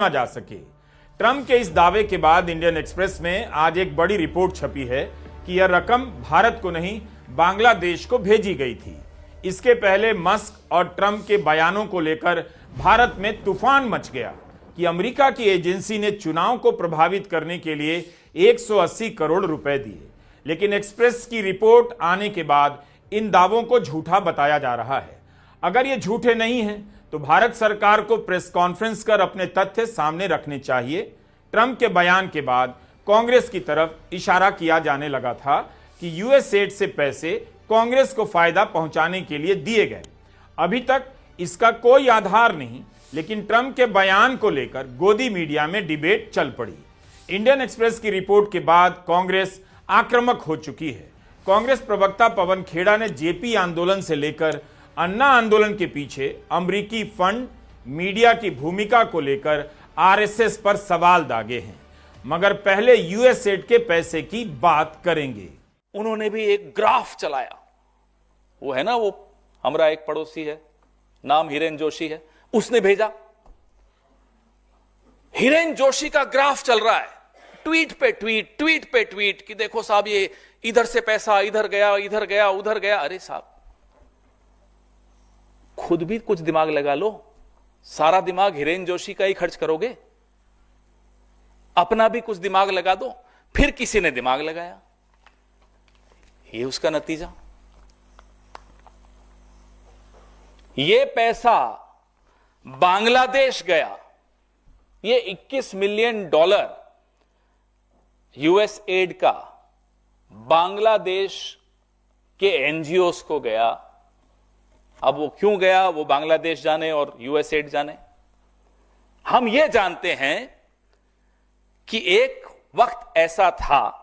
सुना जा सके। ट्रंप के इस दावे के बाद इंडियन एक्सप्रेस में आज एक बड़ी रिपोर्ट छपी है कि यह रकम भारत को नहीं बांग्लादेश को भेजी गई थी। इसके पहले मस्क और ट्रंप के बयानों को लेकर भारत में तूफान मच गया कि अमेरिका की एजेंसी ने चुनाव को प्रभावित करने के लिए 180 करोड़ रुपए दिए। लेकिन एक्सप्रेस की रिपोर्ट आने के बाद इन दावों को झूठा बताया जा रहा है। अगर ये झूठे नहीं हैं तो भारत सरकार को प्रेस कॉन्फ्रेंस कर अपने तथ्य सामने रखने चाहिए। ट्रंप के बयान के बाद कांग्रेस की तरफ इशारा किया जाने लगा था कि यूएसएड से पैसे कांग्रेस को फायदा पहुंचाने के लिए दिए गए। अभी तक इसका कोई आधार नहीं, लेकिन ट्रंप के बयान को लेकर गोदी मीडिया में डिबेट चल पड़ी। इंडियन एक्सप्रेस की रिपोर्ट के बाद कांग्रेस आक्रामक हो चुकी है। कांग्रेस प्रवक्ता पवन खेड़ा ने जेपी आंदोलन से लेकर अन्ना आंदोलन के पीछे अमेरिकी फंड, मीडिया की भूमिका को लेकर आरएसएस पर सवाल दागे हैं। मगर पहले यूएसएड के पैसे की बात करेंगे। उन्होंने भी एक ग्राफ चलाया, वो है ना, वो हमारा एक पड़ोसी है, नाम हिरेन जोशी है, उसने भेजा। हिरेन जोशी का ग्राफ चल रहा है, ट्वीट पे ट्वीट, ट्वीट पे ट्वीट कि देखो साहब ये इधर से पैसा इधर गया, इधर गया, उधर गया। अरे साहब, खुद भी कुछ दिमाग लगा लो। सारा दिमाग हिरेन जोशी का ही खर्च करोगे? अपना भी कुछ दिमाग लगा दो। फिर किसी ने दिमाग लगाया, ये उसका नतीजा। ये पैसा बांग्लादेश गया, ये 21 मिलियन डॉलर यूएसएड का बांग्लादेश के एनजीओस को गया। अब वो क्यों गया, वो बांग्लादेश जाने और यूएसएड जाने। हम ये जानते हैं कि एक वक्त ऐसा था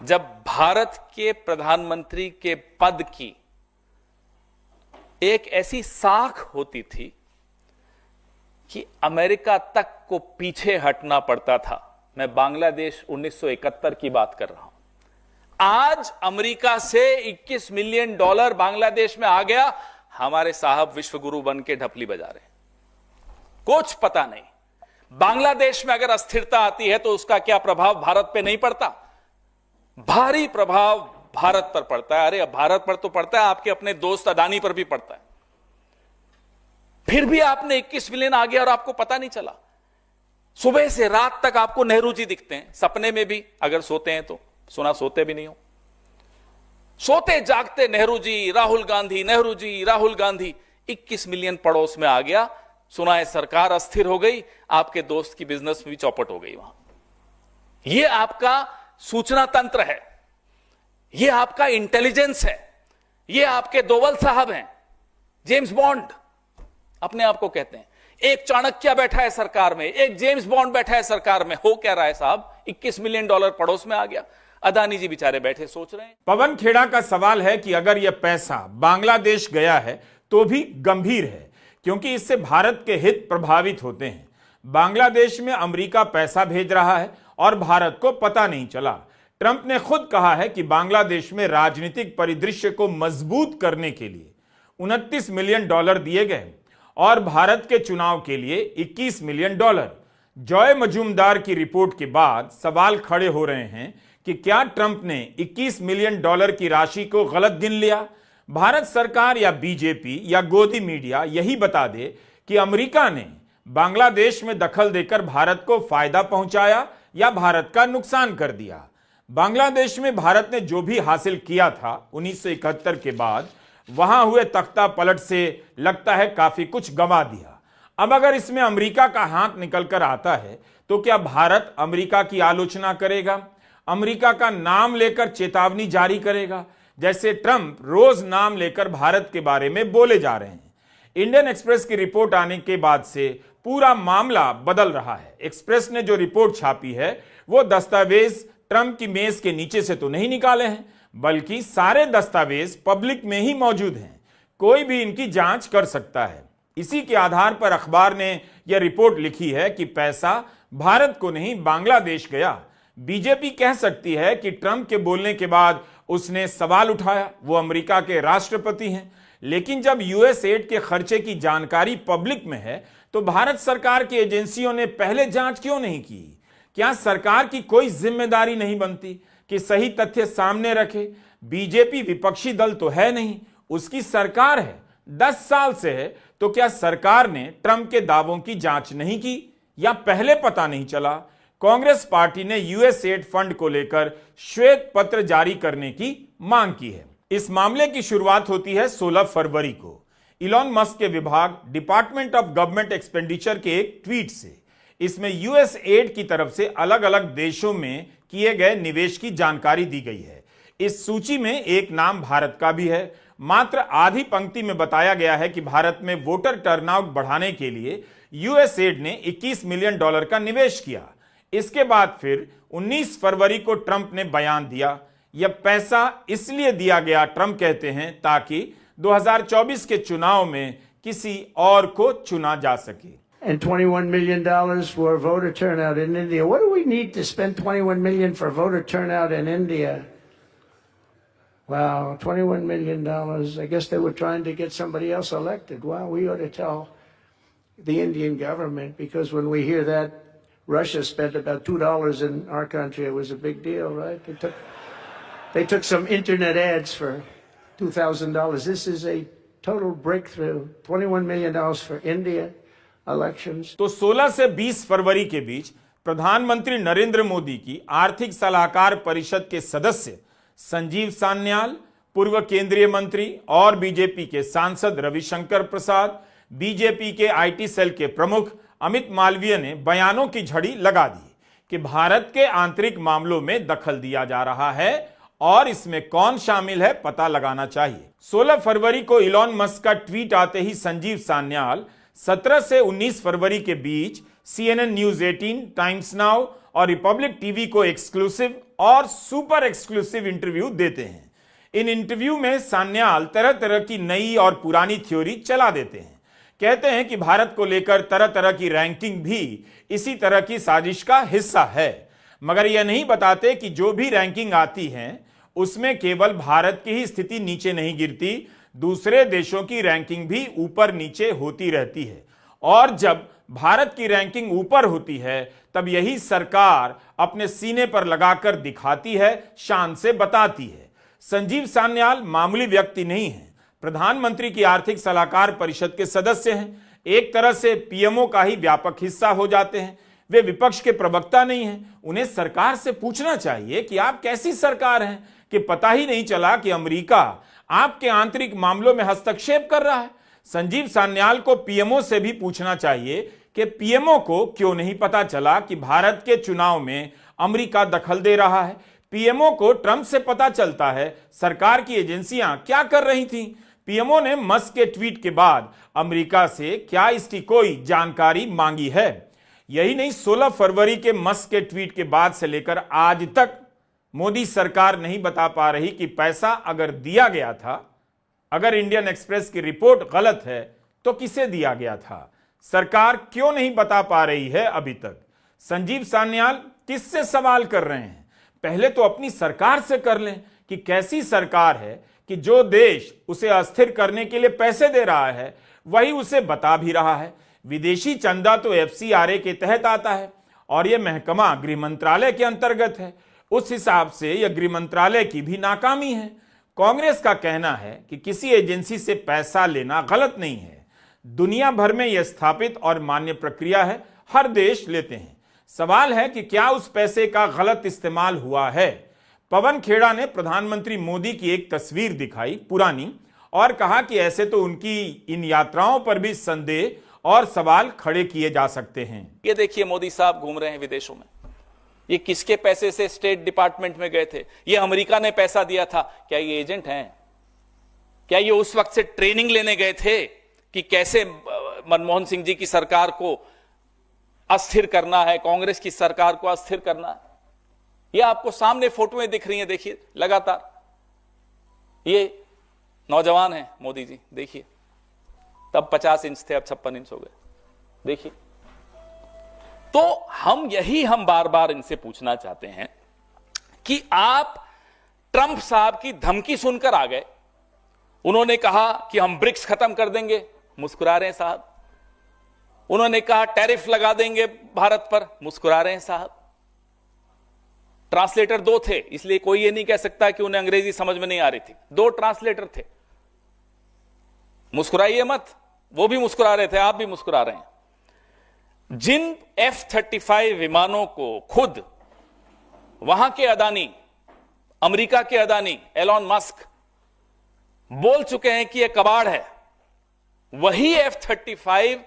जब भारत के प्रधानमंत्री के पद की एक ऐसी साख होती थी कि अमेरिका तक को पीछे हटना पड़ता था। मैं बांग्लादेश 1971 की बात कर रहा हूं। आज अमेरिका से 21 मिलियन डॉलर बांग्लादेश में आ गया, हमारे साहब विश्वगुरु बन के ढपली बजा रहे। कुछ पता नहीं। बांग्लादेश में अगर अस्थिरता आती है तो उसका क्या प्रभाव भारत पे नहीं पड़ता? भारी प्रभाव भारत पर पड़ता है। अरे भारत पर तो पड़ता है, आपके अपने दोस्त अडानी पर भी पड़ता है। फिर भी आपने 21 मिलियन आ गया और आपको पता नहीं चला। सुबह से रात तक आपको नेहरू जी दिखते हैं, सपने में भी, अगर सोते हैं तो। सुना सोते भी नहीं हो, सोते जागते नेहरू जी, राहुल गांधी, नेहरू जी, राहुल गांधी। 21 मिलियन पड़ोस में आ गया। सुना है सरकार अस्थिर हो गई, आपके दोस्त की बिजनेस भी चौपट हो गई वहां। यह आपका सूचना तंत्र है, यह आपका इंटेलिजेंस है, यह आपके दोवल साहब हैं, जेम्स बॉन्ड अपने आप को कहते हैं। एक चाणक्य बैठा है सरकार में, एक जेम्स बॉन्ड बैठा है सरकार में। हो क्या रहा है साहब? 21 मिलियन डॉलर पड़ोस में आ गया। अदानी जी बेचारे बैठे सोच रहे हैं। पवन खेड़ा का सवाल है कि अगर यह पैसा बांग्लादेश गया है तो भी गंभीर है, क्योंकि इससे भारत के हित प्रभावित होते हैं। बांग्लादेश में अमेरिका पैसा भेज रहा है और भारत को पता नहीं चला। ट्रंप ने खुद कहा है कि बांग्लादेश में राजनीतिक परिदृश्य को मजबूत करने के लिए 29 मिलियन डॉलर दिए गए और भारत के चुनाव के लिए 21 मिलियन डॉलर। जॉय मजूमदार की रिपोर्ट के बाद सवाल खड़े हो रहे हैं कि क्या ट्रंप ने 21 मिलियन डॉलर की राशि को गलत गिन लिया? भारत सरकार या बीजेपी या गोदी मीडिया यही बता दे कि अमेरिका ने बांग्लादेश में दखल देकर भारत को फायदा पहुंचाया या भारत का नुकसान कर दिया। बांग्लादेश में भारत ने जो भी हासिल किया था 1971 के बाद, वहां हुए तख्ता पलट से लगता है काफी कुछ गंवा दिया। अब अगर इसमें अमेरिका का हाथ निकल कर आता है तो क्या भारत अमेरिका की आलोचना करेगा, अमेरिका का नाम लेकर चेतावनी जारी करेगा, जैसे ट्रंप रोज नाम लेकर भारत के बारे में बोले जा रहे हैं? इंडियन एक्सप्रेस की रिपोर्ट आने के बाद से पूरा मामला बदल रहा है। एक्सप्रेस ने जो रिपोर्ट छापी है वो दस्तावेज ट्रंप की मेज के नीचे से तो नहीं निकाले हैं, बल्कि सारे दस्तावेज पब्लिक में ही मौजूद हैं। कोई भी इनकी जांच कर सकता है। इसी के आधार पर अखबार ने यह रिपोर्ट लिखी है कि पैसा भारत को नहीं बांग्लादेश गया। बीजेपी कह सकती है कि ट्रंप के बोलने के बाद उसने सवाल उठाया, वो अमेरिका के राष्ट्रपति हैं। लेकिन जब यूएसएड के खर्चे की जानकारी पब्लिक में है तो तो भारत सरकार की एजेंसियों ने पहले जांच क्यों नहीं की? क्या सरकार की कोई जिम्मेदारी नहीं बनती कि सही तथ्य सामने रखे? बीजेपी विपक्षी दल तो है नहीं, उसकी सरकार है, 10 साल से है, तो क्या सरकार ने ट्रंप के दावों की जांच नहीं की या पहले पता नहीं चला? कांग्रेस पार्टी ने यूएसएड फंड को लेकर श्वेत पत्र जारी करने की मांग की है। इस मामले की शुरुआत होती है 16 फरवरी को इलॉन मस्क के विभाग डिपार्टमेंट ऑफ गवर्नमेंट एक्सपेंडिचर के एक ट्वीट से। इसमें यूएसएड की तरफ से अलग अलग देशों में किए गए निवेश की जानकारी दी गई है। इस सूची में एक नाम भारत का भी है। मात्र आधी पंक्ति में बताया गया है कि भारत में वोटर टर्नआउट बढ़ाने के लिए यूएसएड ने $21 मिलियन का निवेश किया। इसके बाद फिर 19 फरवरी को ट्रंप ने बयान दिया। यह पैसा इसलिए दिया गया, ट्रंप कहते हैं, ताकि 2024 के चुनाव में किसी और को चुना जा सके। And $21 million for voter turnout in India. What do we need to spend $21 million for voter turnout in India? Wow, $21 million. I guess they were trying to get somebody else elected. Wow, we ought to tell the Indian government, because when we hear that Russia spent about $2 in our country, it was a big deal, right? They took some internet ads for $2,000. This is a total breakthrough. $21 million for India elections. तो 16 से 20 फरवरी के बीच प्रधानमंत्री नरेंद्र मोदी की आर्थिक सलाहकार परिषद के सदस्य संजीव सान्याल, पूर्व केंद्रीय मंत्री और बीजेपी के सांसद रविशंकर प्रसाद, बीजेपी के आईटी सेल के प्रमुख अमित मालवीय ने बयानों की झड़ी लगा दी कि भारत के आंतरिक मामलों में दखल दिया जा रहा है और इसमें कौन शामिल है पता लगाना चाहिए। 16 फरवरी को इलॉन मस्क का ट्वीट आते ही संजीव सान्याल 17 से 19 फरवरी के बीच CNN न्यूज 18, टाइम्स नाउ और रिपब्लिक टीवी को एक्सक्लूसिव और सुपर एक्सक्लूसिव इंटरव्यू देते हैं। इन इंटरव्यू में सान्याल तरह तरह की नई और पुरानी थ्योरी चला देते हैं। कहते हैं कि भारत को लेकर तरह तरह की रैंकिंग भी इसी तरह की साजिश का हिस्सा है, मगर यह नहीं बताते कि जो भी रैंकिंग आती है उसमें केवल भारत की ही स्थिति नीचे नहीं गिरती, दूसरे देशों की रैंकिंग भी ऊपर नीचे होती रहती है। और जब भारत की रैंकिंग ऊपर होती है तब यही सरकार अपने सीने पर लगाकर दिखाती है, शान से बताती है। संजीव सान्याल मामूली व्यक्ति नहीं है, प्रधानमंत्री की आर्थिक सलाहकार परिषद के सदस्य हैं। एक तरह से पीएमओ का ही व्यापक हिस्सा हो जाते हैं। वे विपक्ष के प्रवक्ता नहीं हैं। उन्हें सरकार से पूछना चाहिए कि आप कैसी सरकार हैं कि पता ही नहीं चला कि अमेरिका आपके आंतरिक मामलों में हस्तक्षेप कर रहा है। संजीव सान्याल को पीएमओ से भी पूछना चाहिए कि पीएमओ को क्यों नहीं पता चला कि भारत के चुनाव में अमेरिका दखल दे रहा है। पीएमओ को ट्रंप से पता चलता है सरकार की एजेंसियां क्या कर रही थीं। पीएमओ ने मस्क के ट्वीट के बाद अमेरिका से क्या इसकी कोई जानकारी मांगी है? यही नहीं, 16 फरवरी के मस्क के ट्वीट के बाद से लेकर आज तक मोदी सरकार नहीं बता पा रही कि पैसा अगर दिया गया था, अगर इंडियन एक्सप्रेस की रिपोर्ट गलत है तो किसे दिया गया था। सरकार क्यों नहीं बता पा रही है अभी तक। संजीव सान्याल किससे सवाल कर रहे हैं? पहले तो अपनी सरकार से कर लें कि कैसी सरकार है कि जो देश उसे अस्थिर करने के लिए पैसे दे रहा है वही उसे बता भी रहा है। विदेशी चंदा तो FCRA के तहत आता है और यह महकमा गृह मंत्रालय के अंतर्गत है। उस हिसाब से यह गृह मंत्रालय की भी नाकामी है। कांग्रेस का कहना है कि किसी एजेंसी से पैसा लेना गलत नहीं है। दुनिया भर में यह स्थापित और मान्य प्रक्रिया है, हर देश लेते हैं। सवाल है कि क्या उस पैसे का गलत इस्तेमाल हुआ है। पवन खेड़ा ने प्रधानमंत्री मोदी की एक तस्वीर दिखाई पुरानी और कहा कि ऐसे तो उनकी इन यात्राओं पर भी संदेह और सवाल खड़े किए जा सकते हैं। ये देखिए, मोदी साहब घूम रहे हैं विदेशों में। ये किसके पैसे से स्टेट डिपार्टमेंट में गए थे? ये अमेरिका ने पैसा दिया था। क्या ये एजेंट हैं? क्या ये उस वक्त से ट्रेनिंग लेने गए थे कि कैसे मनमोहन सिंह जी की सरकार को अस्थिर करना है, कांग्रेस की सरकार को अस्थिर करना है? ये आपको सामने फोटोएं दिख रही हैं, देखिए लगातार। ये नौजवान हैं मोदी जी, देखिए, तब 50 इंच थे, अब 56 इंच हो गए, देखिए। तो हम बार बार इनसे पूछना चाहते हैं कि आप ट्रंप साहब की धमकी सुनकर आ गए। उन्होंने कहा कि हम ब्रिक्स खत्म कर देंगे, मुस्कुरा रहे हैं साहब। उन्होंने कहा टैरिफ लगा देंगे भारत पर, मुस्कुरा रहे हैं साहब। ट्रांसलेटर दो थे, इसलिए कोई ये नहीं कह सकता कि उन्हें अंग्रेजी समझ में नहीं आ रही थी। दो ट्रांसलेटर थे, मुस्कुराइए मत, वो भी मुस्कुरा रहे थे, आप भी मुस्कुरा रहे हैं। जिन F-35 विमानों को खुद वहां के अदानी, अमेरिका के अदानी एलॉन मस्क बोल चुके हैं कि यह कबाड़ है, वही F-35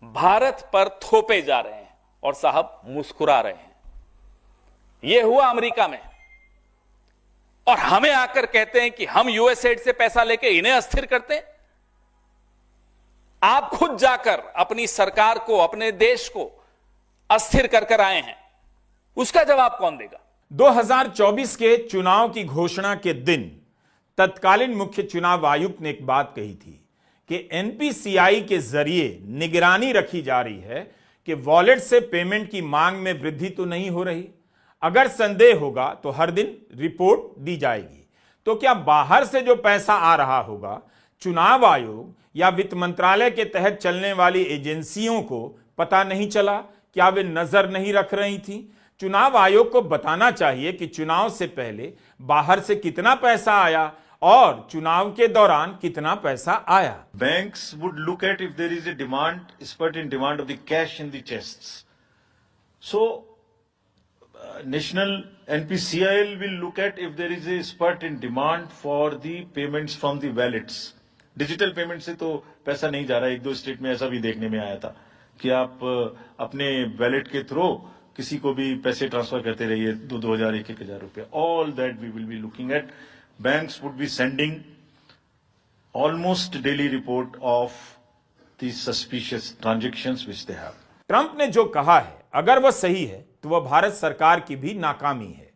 भारत पर थोपे जा रहे हैं और साहब मुस्कुरा रहे हैं। यह हुआ अमेरिका में, और हमें आकर कहते हैं कि हम यूएसएड से पैसा लेके इन्हें अस्थिर करते हैं। आप खुद जाकर अपनी सरकार को, अपने देश को अस्थिर कर आए हैं, उसका जवाब कौन देगा? 2024 के चुनाव की घोषणा के दिन तत्कालीन मुख्य चुनाव आयुक्त ने एक बात कही थी कि एनपीसीआई के जरिए निगरानी रखी जा रही है कि वॉलेट से पेमेंट की मांग में वृद्धि तो नहीं हो रही। अगर संदेह होगा तो हर दिन रिपोर्ट दी जाएगी। तो क्या बाहर से जो पैसा आ रहा होगा, चुनाव आयोग या वित्त मंत्रालय के तहत चलने वाली एजेंसियों को पता नहीं चला? क्या वे नजर नहीं रख रही थी? चुनाव आयोग को बताना चाहिए कि चुनाव से पहले बाहर से कितना पैसा आया और चुनाव के दौरान कितना पैसा आया। Banks would look at if there is a demand, spurt in demand of the cash in the chests. So, National NPCIL will look at if there is a spurt in demand for the payments from the wallets. Digital payment से तो पैसा नहीं जा रहा है। एक दो state में ऐसा भी देखने में आया था कि आप अपने वैलेट के थ्रू किसी को भी पैसे ट्रांसफर करते रहिए, 2,000, 1,000 रुपया। All that we will be looking at. Banks would be sending almost daily report of the suspicious transactions which they have. Trump ने जो कहा है, अगर वह सही है तो वह भारत सरकार की भी नाकामी है।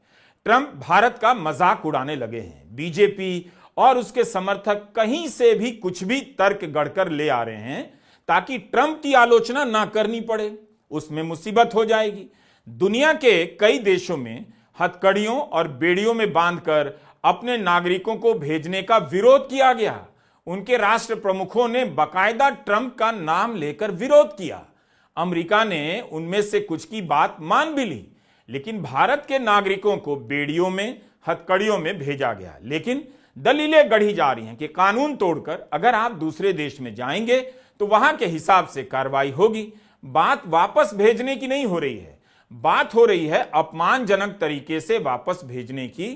ट्रंप भारत का मजाक उड़ाने लगे हैं। बीजेपी और उसके समर्थक कहीं से भी कुछ भी तर्क गढ़कर ले आ रहे हैं ताकि ट्रंप की आलोचना ना करनी पड़े, उसमें मुसीबत हो जाएगी। दुनिया के कई देशों में हथकड़ियों और बेड़ियों में बांधकर अपने नागरिकों को भेजने का विरोध किया गया। उनके राष्ट्र प्रमुखों ने बाकायदा ट्रंप का नाम लेकर विरोध किया। अमेरिका ने उनमें से कुछ की बात मान भी ली, लेकिन भारत के नागरिकों को बेड़ियों में, हथकड़ियों में भेजा गया। लेकिन दलीलें गढ़ी जा रही हैं कि कानून तोड़कर अगर आप दूसरे देश में जाएंगे तो वहां के हिसाब से कार्रवाई होगी। बात वापस भेजने की नहीं हो रही है, बात हो रही है अपमानजनक तरीके से वापस भेजने की।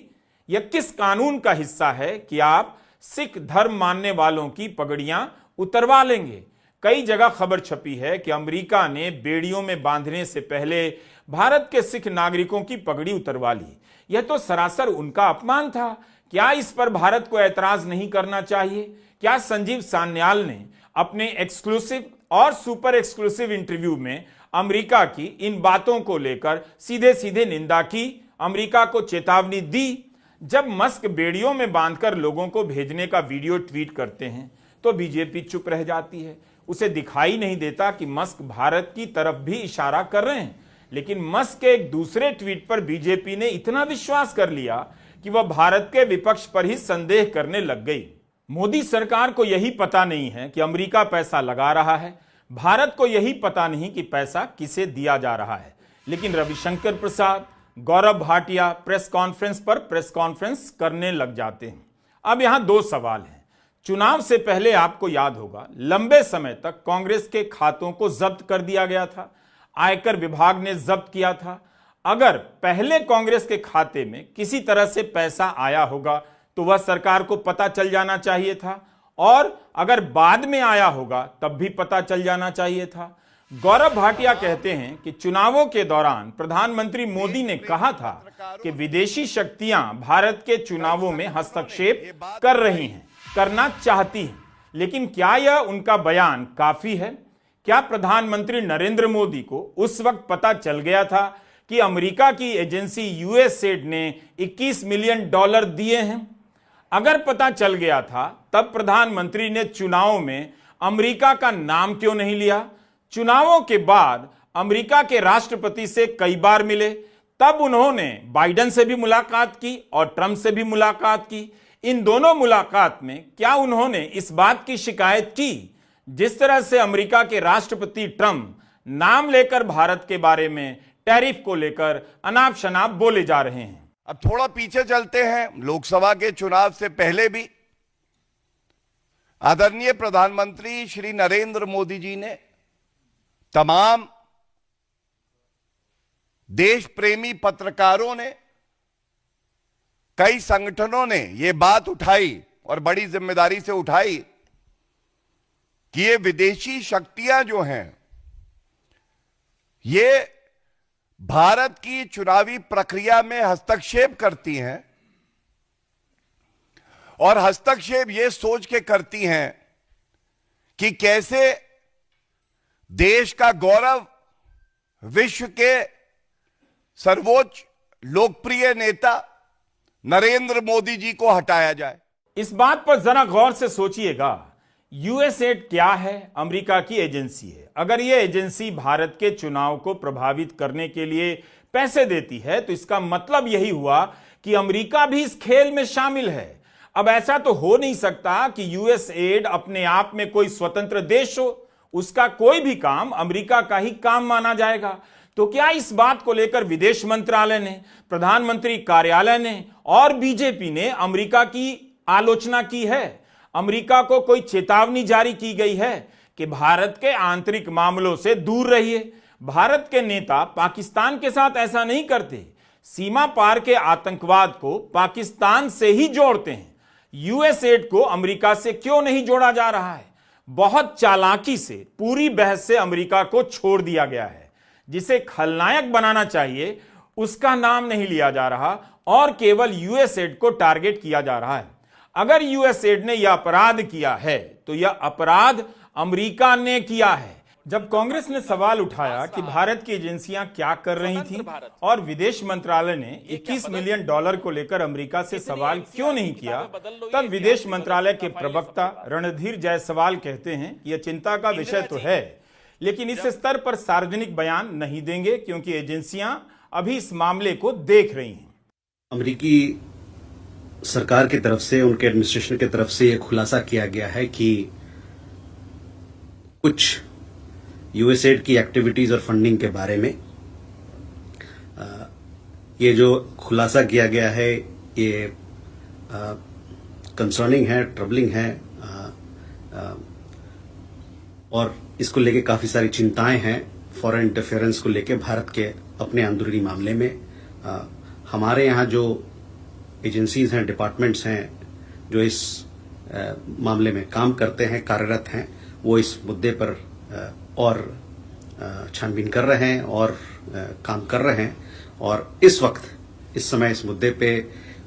यह किस कानून का हिस्सा है कि आप सिख धर्म मानने वालों की पगड़ियां उतरवा लेंगे? कई जगह खबर छपी है कि अमेरिका ने बेड़ियों में बांधने से पहले भारत के सिख नागरिकों की पगड़ी उतरवा ली। यह तो सरासर उनका अपमान था। क्या इस पर भारत को ऐतराज नहीं करना चाहिए? क्या संजीव सान्याल ने अपने एक्सक्लूसिव और सुपर एक्सक्लूसिव इंटरव्यू में अमेरिका की इन बातों को लेकर सीधे सीधे निंदा की, अमेरिका को चेतावनी दी? जब मस्क बेड़ियों में बांधकर लोगों को भेजने का वीडियो ट्वीट करते हैं तो बीजेपी चुप रह जाती है। उसे दिखाई नहीं देता कि मस्क भारत की तरफ भी इशारा कर रहे हैं। लेकिन मस्क के एक दूसरे ट्वीट पर बीजेपी ने इतना विश्वास कर लिया कि वह भारत के विपक्ष पर ही संदेह करने लग गई। मोदी सरकार को यही पता नहीं है कि अमेरिका पैसा लगा रहा है, भारत को यही पता नहीं कि पैसा किसे दिया जा रहा है। लेकिन रविशंकर प्रसाद, गौरव भाटिया प्रेस कॉन्फ्रेंस पर प्रेस कॉन्फ्रेंस करने लग जाते हैं। अब यहां दो सवाल हैं। चुनाव से पहले आपको याद होगा लंबे समय तक कांग्रेस के खातों को जब्त कर दिया गया था, आयकर विभाग ने जब्त किया था। अगर पहले कांग्रेस के खाते में किसी तरह से पैसा आया होगा तो वह सरकार को पता चल जाना चाहिए था, और अगर बाद में आया होगा तब भी पता चल जाना चाहिए था। गौरव भाटिया कहते हैं कि चुनावों के दौरान प्रधानमंत्री मोदी ने कहा था कि विदेशी शक्तियां भारत के चुनावों में हस्तक्षेप कर रही हैं, करना चाहती हैं। लेकिन क्या यह उनका बयान काफी है? क्या प्रधानमंत्री नरेंद्र मोदी को उस वक्त पता चल गया था कि अमेरिका की एजेंसी यूएसएड ने $21 मिलियन दिए हैं? अगर पता चल गया था तब प्रधानमंत्री ने चुनावों में अमेरिका का नाम क्यों नहीं लिया? चुनावों के बाद अमेरिका के राष्ट्रपति से कई बार मिले, तब उन्होंने बाइडेन से भी मुलाकात की और ट्रंप से भी मुलाकात की। इन दोनों मुलाकात में क्या उन्होंने इस बात की शिकायत की जिस तरह से अमेरिका के राष्ट्रपति ट्रंप नाम लेकर भारत के बारे में टैरिफ को लेकर अनाप शनाप बोले जा रहे हैं। अब थोड़ा पीछे चलते हैं। लोकसभा के चुनाव से पहले भी आदरणीय प्रधानमंत्री श्री नरेंद्र मोदी जी ने तमाम देश प्रेमी पत्रकारों ने, कई संगठनों ने यह बात उठाई और बड़ी जिम्मेदारी से उठाई कि ये विदेशी शक्तियां जो हैं ये भारत की चुनावी प्रक्रिया में हस्तक्षेप करती हैं और हस्तक्षेप ये सोच के करती हैं कि कैसे देश का गौरव, विश्व के सर्वोच्च लोकप्रिय नेता नरेंद्र मोदी जी को हटाया जाए। इस बात पर जरा गौर से सोचिएगा, यूएसएड क्या है? अमेरिका की एजेंसी है। अगर यह एजेंसी भारत के चुनाव को प्रभावित करने के लिए पैसे देती है तो इसका मतलब यही हुआ कि अमेरिका भी इस खेल में शामिल है। अब ऐसा तो हो नहीं सकता कि यूएसएड अपने आप में कोई स्वतंत्र देश हो, उसका कोई भी काम अमेरिका का ही काम माना जाएगा। तो क्या इस बात को लेकर विदेश मंत्रालय ने, प्रधानमंत्री कार्यालय ने और बीजेपी ने अमेरिका की आलोचना की है? अमेरिका को कोई चेतावनी जारी की गई है कि भारत के आंतरिक मामलों से दूर रहिए? भारत के नेता पाकिस्तान के साथ ऐसा नहीं करते, सीमा पार के आतंकवाद को पाकिस्तान से ही जोड़ते हैं। यूएसएड को अमेरिका से क्यों नहीं जोड़ा जा रहा है? बहुत चालाकी से पूरी बहस से अमेरिका को छोड़ दिया गया है। जिसे खलनायक बनाना चाहिए उसका नाम नहीं लिया जा रहा और केवल यूएसएड को टारगेट किया जा रहा है। अगर यूएसएड ने यह अपराध किया है तो यह अपराध अमेरिका ने किया है। जब कांग्रेस ने सवाल उठाया कि भारत की एजेंसियां क्या कर रही थीं और विदेश मंत्रालय ने 21 मिलियन डॉलर को लेकर अमेरिका से सवाल क्यों नहीं किया, तब विदेश मंत्रालय के प्रवक्ता रणधीर जायसवाल कहते हैं यह चिंता का विषय तो है, लेकिन इस स्तर पर सार्वजनिक बयान नहीं देंगे क्योंकि एजेंसियां अभी इस मामले को देख रही हैं। अमेरिकी सरकार की तरफ से, उनके एडमिनिस्ट्रेशन की तरफ से यह खुलासा किया गया है कि कुछ यूएसएड की एक्टिविटीज और फंडिंग के बारे में ये जो खुलासा किया गया है ये कंसर्निंग है, ट्रबलिंग है और इसको लेके काफी सारी चिंताएं हैं फॉरेन इंटरफेरेंस को लेके भारत के अपने अंदरूनी मामले में। हमारे यहाँ जो एजेंसीज हैं, डिपार्टमेंट्स हैं जो इस मामले में काम करते हैं, कार्यरत हैं, वो इस मुद्दे पर और छानबीन कर रहे हैं और काम कर रहे हैं और इस वक्त, इस समय इस मुद्दे पे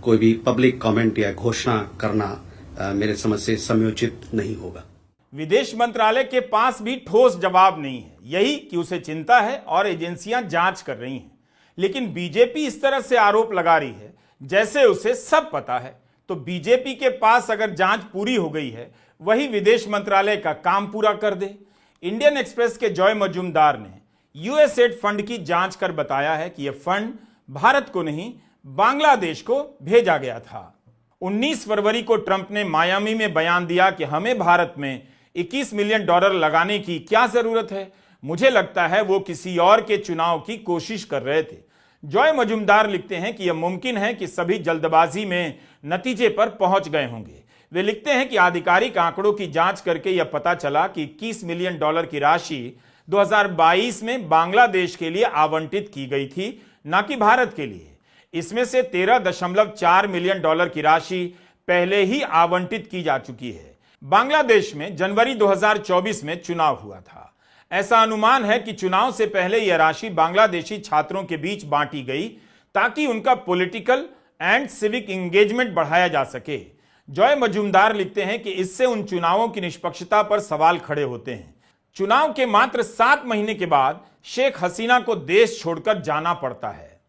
कोई भी पब्लिक कमेंट या घोषणा करना मेरे समझ से समयोचित नहीं होगा। विदेश मंत्रालय के पास भी ठोस जवाब नहीं है, यही कि उसे चिंता है और एजेंसियां जांच कर रही हैं। लेकिन बीजेपी इस तरह से आरोप लगा रही है जैसे उसे सब पता है। तो बीजेपी के पास अगर जांच पूरी हो गई है, वही विदेश मंत्रालय का काम पूरा कर दे। इंडियन एक्सप्रेस के जॉय मजूमदार ने यूएसएड फंड की जांच कर बताया है कि यह फंड भारत को नहीं, बांग्लादेश को भेजा गया था। 19 फरवरी को ट्रंप ने मायामी में बयान दिया कि हमें भारत में 21 मिलियन डॉलर लगाने की क्या जरूरत है। मुझे लगता है वो किसी और के चुनाव की कोशिश कर रहे थे। जॉय मजूमदार लिखते हैं कि यह मुमकिन है कि सभी जल्दबाजी में नतीजे पर पहुंच गए होंगे। वे लिखते हैं कि आधिकारिक आंकड़ों की जांच करके यह पता चला कि 21 मिलियन डॉलर की राशि 2022 में बांग्लादेश के लिए आवंटित की गई थी, न कि भारत के लिए। इसमें से 13.4 मिलियन डॉलर की राशि पहले ही आवंटित की जा चुकी है। बांग्लादेश में जनवरी 2024 में चुनाव हुआ था। ऐसा अनुमान है कि चुनाव से पहले यह राशि बांग्लादेशी छात्रों के बीच बांटी गई ताकि उनका पॉलिटिकल एंड सिविक एंगेजमेंट बढ़ाया जा सके। जॉय मजूमदार लिखते हैं कि इससे उन चुनावों की निष्पक्षता पर सवाल खड़े होते हैं। चुनाव के मात्र 7 महीने के बाद शेख हसीना को देश छोड़कर जाना पड़ता है।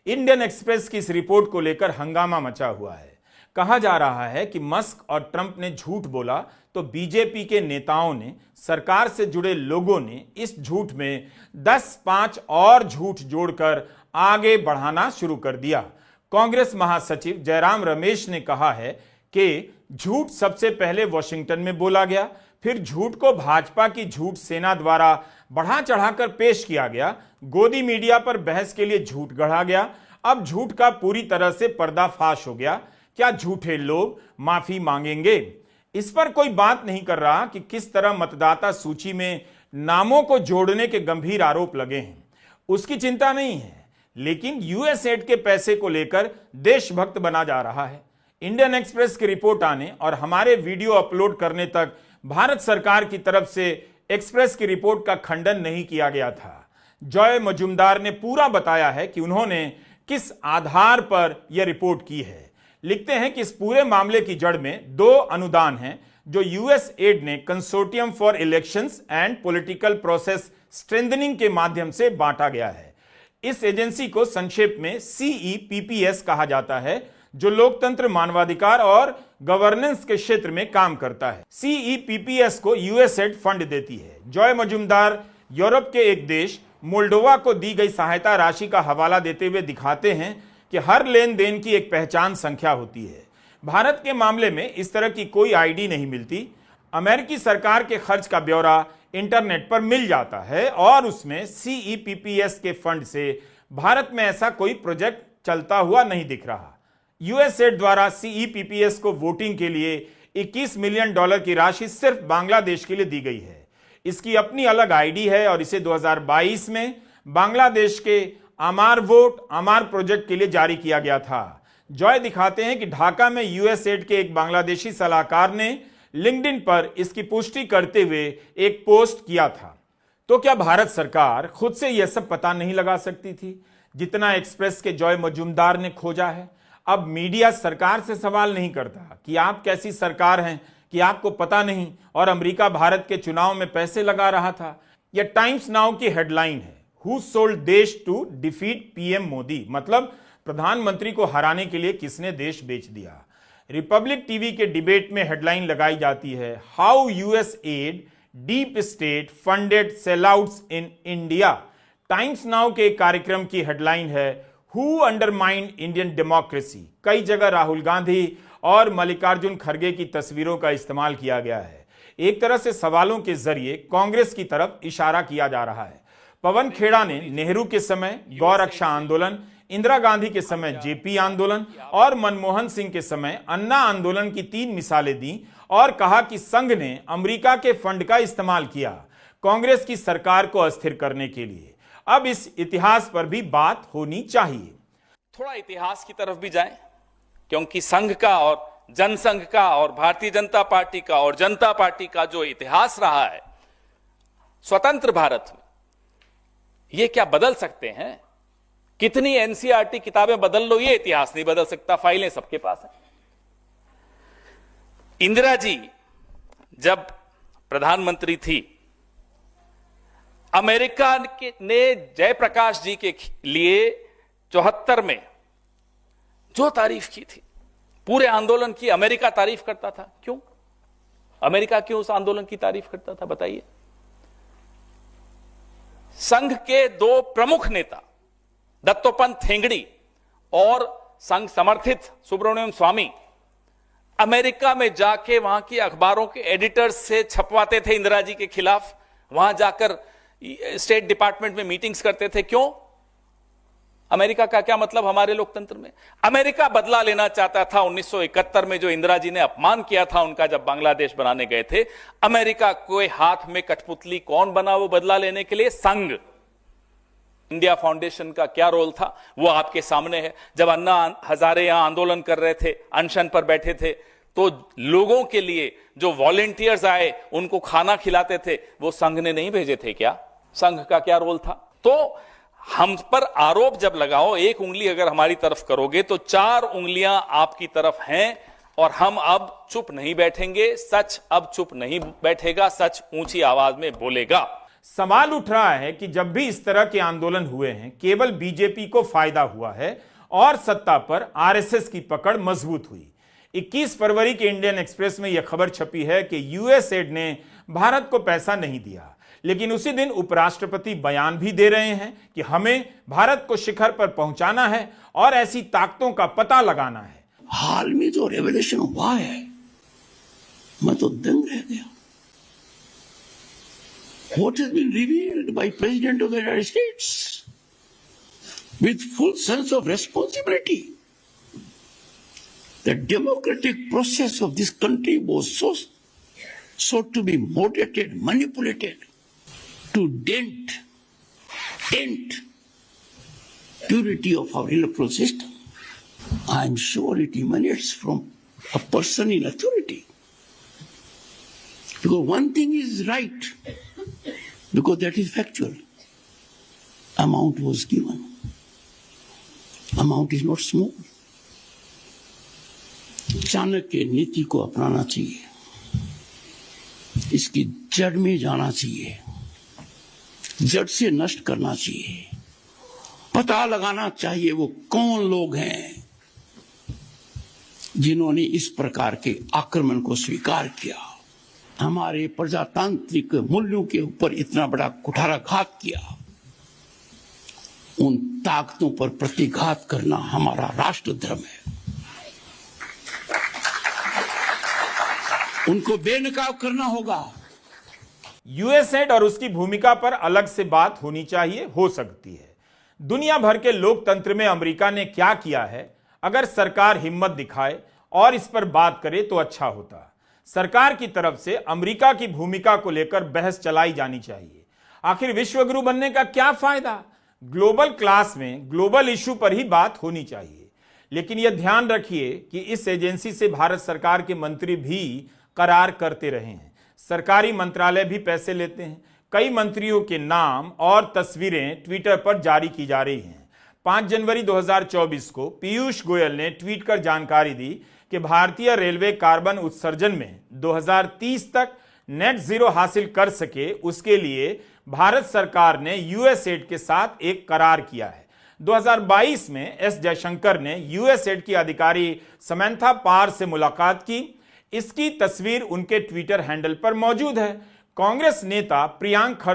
इंडियन एक्सप्रेस की इस रिपोर्ट को लेकर हंगामा मचा हुआ है। कहा जा रहा है कि मस्क और ट्रंप ने झूठ बोला तो बीजेपी के नेताओं ने, सरकार से जुड़े लोगों ने इस झूठ में 10-5 और झूठ जोड़कर आगे बढ़ाना शुरू कर दिया। कांग्रेस महासचिव जयराम रमेश ने कहा है कि झूठ सबसे पहले वॉशिंगटन में बोला गया, फिर झूठ को भाजपा की झूठ सेना द्वारा बढ़ा चढ़ाकर पेश किया गया, गोदी मीडिया पर बहस के लिए झूठ गढ़ा गया, अब झूठ का पूरी तरह से पर्दाफाश हो गया। क्या झूठे लोग माफी मांगेंगे? इस पर कोई बात नहीं कर रहा कि किस तरह मतदाता सूची में नामों को जोड़ने के गंभीर आरोप लगे हैं, उसकी चिंता नहीं है। लेकिन यूएसएड के पैसे को लेकर देशभक्त बना जा रहा है। इंडियन एक्सप्रेस की रिपोर्ट आने और हमारे वीडियो अपलोड करने तक भारत सरकार की तरफ से एक्सप्रेस की रिपोर्ट का खंडन नहीं किया गया था। जॉय मजुमदार ने पूरा बताया है कि उन्होंने किस आधार पर यह रिपोर्ट की है। लिखते हैं कि इस पूरे मामले की जड़ में 2 अनुदान हैं जो यूएसएड ने consortium for elections and political process strengthening के माध्यम से बांटा गया है। इस एजेंसी को संक्षेप में CEPPS कहा जाता है, जो लोकतंत्र, मानवाधिकार और गवर्नेंस के क्षेत्र में काम करता है। CEPPS को यूएसएड फंड देती है। जॉय मजुमदार यूरोप के एक देश मोल्डोवा को दी गई सहायता राशि का हवाला देते हुए दिखाते हैं कि हर लेन देन की एक पहचान संख्या होती है। भारत के मामले में इस तरह की कोई आईडी नहीं मिलती। अमेरिकी सरकार के खर्च का ब्यौरा इंटरनेट पर मिल जाता है और उसमें CEPPS के फंड से भारत में ऐसा कोई प्रोजेक्ट चलता हुआ नहीं दिख रहा। यूएसएड द्वारा CEPPS को वोटिंग के लिए $21 मिलियन की राशि सिर्फ बांग्लादेश के लिए दी गई है। इसकी अपनी अलग आईडी है और इसे 2022 में बांग्लादेश के अमार वोट अमार प्रोजेक्ट के लिए जारी किया गया था। जॉय दिखाते हैं कि ढाका में यूएसएड के एक बांग्लादेशी सलाहकार ने लिंक्डइन पर इसकी पुष्टि करते हुए एक पोस्ट किया था। तो क्या भारत सरकार खुद से यह सब पता नहीं लगा सकती थी जितना एक्सप्रेस के जॉय मजुमदार ने खोजा है? अब मीडिया सरकार से सवाल नहीं करता कि आप कैसी सरकार हैं कि आपको पता नहीं और अमेरिका भारत के चुनाव में पैसे लगा रहा था। यह टाइम्स नाउ की हेडलाइन है, हु सोल्ड देश टू डिफीट PM मोदी, मतलब प्रधानमंत्री को हराने के लिए किसने देश बेच दिया। रिपब्लिक टीवी के डिबेट में हेडलाइन लगाई जाती है, how USAID deep state funded sellouts in India. Times Now के कार्यक्रम की हेडलाइन है, हु अंडरमाइंड इंडियन डेमोक्रेसी। कई जगह राहुल गांधी और मल्लिकार्जुन खड़गे की तस्वीरों का इस्तेमाल किया गया है। एक तरह से सवालों के जरिए कांग्रेस की तरफ इशारा किया जा रहा है। पवन खेड़ा ने नेहरू के समय गौ रक्षा आंदोलन, इंदिरा गांधी के समय JP आंदोलन और मनमोहन सिंह के समय अन्ना आंदोलन की 3 मिसालें दी और कहा कि संघ ने अमेरिका के फंड का इस्तेमाल किया कांग्रेस की सरकार को अस्थिर करने के लिए। अब इस इतिहास पर भी बात होनी चाहिए। थोड़ा इतिहास की तरफ भी जाएं, क्योंकि संघ का और जनसंघ का और भारतीय जनता पार्टी का और जनता पार्टी का जो इतिहास रहा है स्वतंत्र भारत में, ये क्या बदल सकते हैं? कितनी NCERT किताबें बदल लो, ये इतिहास नहीं बदल सकता। फाइलें सबके पास हैं। इंदिरा जी जब प्रधानमंत्री थी, अमेरिका ने जयप्रकाश जी के लिए 74 में जो तारीफ की थी, पूरे आंदोलन की अमेरिका तारीफ करता था। क्यों? अमेरिका क्यों उस आंदोलन की तारीफ करता था, बताइए। संघ के 2 प्रमुख नेता दत्तोपंत ठेंगड़ी और संघ समर्थित सुब्रमण्यम स्वामी अमेरिका में जाके वहां की अखबारों के एडिटर्स से छपवाते थे इंदिरा जी के खिलाफ। वहां जाकर स्टेट डिपार्टमेंट में मीटिंग्स करते थे। क्यों? अमेरिका का क्या मतलब हमारे लोकतंत्र में? अमेरिका बदला लेना चाहता था 1971 में जो इंदिरा जी ने अपमान किया था उनका, जब बांग्लादेश बनाने गए थे। अमेरिका के हाथ में कठपुतली कौन बना वो बदला लेने के लिए? संघ। इंडिया फाउंडेशन का क्या रोल था वो आपके सामने है। जब अन्ना हजारे यहां आंदोलन कर रहे थे, अनशन पर बैठे थे, तो लोगों के लिए जो वॉलेंटियर्स आए उनको खाना खिलाते थे, वो संघ ने नहीं भेजे थे क्या? संघ का क्या रोल था? तो हम पर आरोप जब लगाओ, एक उंगली अगर हमारी तरफ करोगे तो 4 उंगलियां आपकी तरफ हैं और हम अब चुप नहीं बैठेंगे। सच अब चुप नहीं बैठेगा, सच ऊंची आवाज में बोलेगा। सवाल उठ रहा है कि जब भी इस तरह के आंदोलन हुए हैं, केवल बीजेपी को फायदा हुआ है और सत्ता पर आरएसएस की पकड़ मजबूत हुई। 21 फरवरी के इंडियन एक्सप्रेस में यह खबर छपी है कि यूएसएड ने भारत को पैसा नहीं दिया, लेकिन उसी दिन उपराष्ट्रपति बयान भी दे रहे हैं कि हमें भारत को शिखर पर पहुंचाना है और ऐसी ताकतों का पता लगाना है। हाल में जो रेवोल्यूशन हुआ है, मैं तो दंग रह गया। what has been revealed by President of the United States with full sense of responsibility. The democratic process of this country was so to be moderated, manipulated, to dent purity of our electoral system. I am sure it emanates from a person in authority. Because one thing is right, because that is factual. Amount was given. Amount is not small. Chanakya नीति को अपनाना चाहिए, इसकी जड़ में जाना चाहिए, जड़ से नष्ट करना चाहिए, पता लगाना चाहिए वो कौन लोग हैं जिन्होंने इस प्रकार के आक्रमण को स्वीकार किया, हमारे प्रजातांत्रिक मूल्यों के ऊपर इतना बड़ा कुठाराघात किया। उन ताकतों पर प्रतिघात करना हमारा राष्ट्र धर्म है। उनको बेनकाब करना होगा। यूएसएड और उसकी भूमिका पर अलग से बात होनी चाहिए, हो सकती है। दुनिया भर के लोकतंत्र में अमेरिका ने क्या किया है, अगर सरकार हिम्मत दिखाए और इस पर बात करे तो अच्छा होता। सरकार की तरफ से अमेरिका की भूमिका को लेकर बहस चलाई जानी चाहिए। आखिर विश्वगुरु बनने का क्या फायदा? ग्लोबल क्लास में ग्लोबल इशू पर ही बात होनी चाहिए। लेकिन यह ध्यान रखिए कि इस एजेंसी से भारत सरकार के मंत्री भी करार करते रहे हैं, सरकारी मंत्रालय भी पैसे लेते हैं। कई मंत्रियों के नाम और तस्वीरें ट्विटर पर जारी की जा रही हैं। 5 जनवरी 2024 को पीयूष गोयल ने ट्वीट कर जानकारी दी कि भारतीय रेलवे कार्बन उत्सर्जन में 2030 तक नेट जीरो हासिल कर सके, उसके लिए भारत सरकार ने यूएसएड के साथ एक करार किया है। 2022 में एस जयशंकर ने यूएसएड की अधिकारी समंथा पार से मुलाकात की। इसकी तस्वीर उनके ट्विटर हैंडल पर मौजूद है। कांग्रेस नेता प्रियांक खड़गे